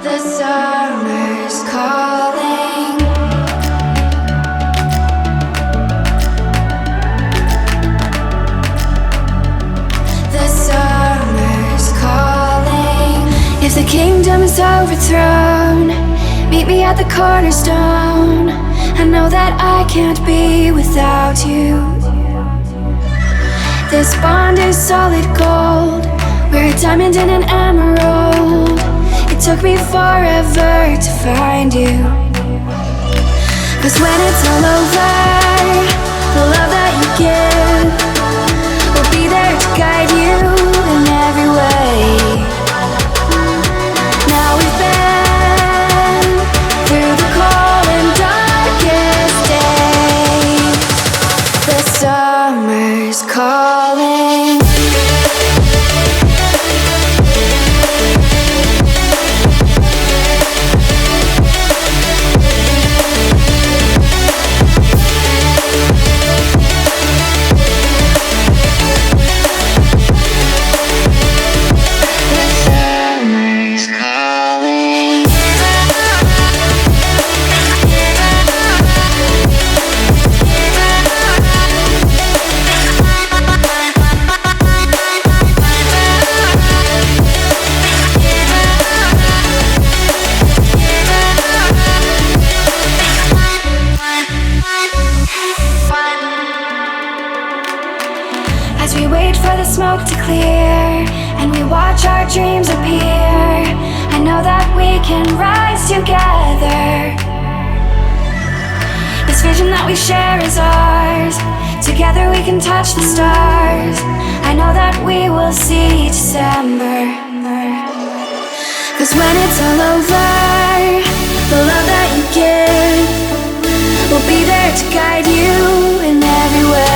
The summer's calling. The summer's calling. If the kingdom is overthrown, meet me at the cornerstone. I know that I can't be without you. This bond is solid gold. We're a diamond and an emerald. It took me forever to find you. 'Cause when it's all over, the love that you give will be there to guide you in every way. Now we've been through the cold and darkest days. The summer's calling. As we wait for the smoke to clear and we watch our dreams appear, I know that we can rise together. This vision that we share is ours. Together we can touch the stars. I know that we will see December. 'Cause when it's all over, the love that you give will be there to guide you in every way.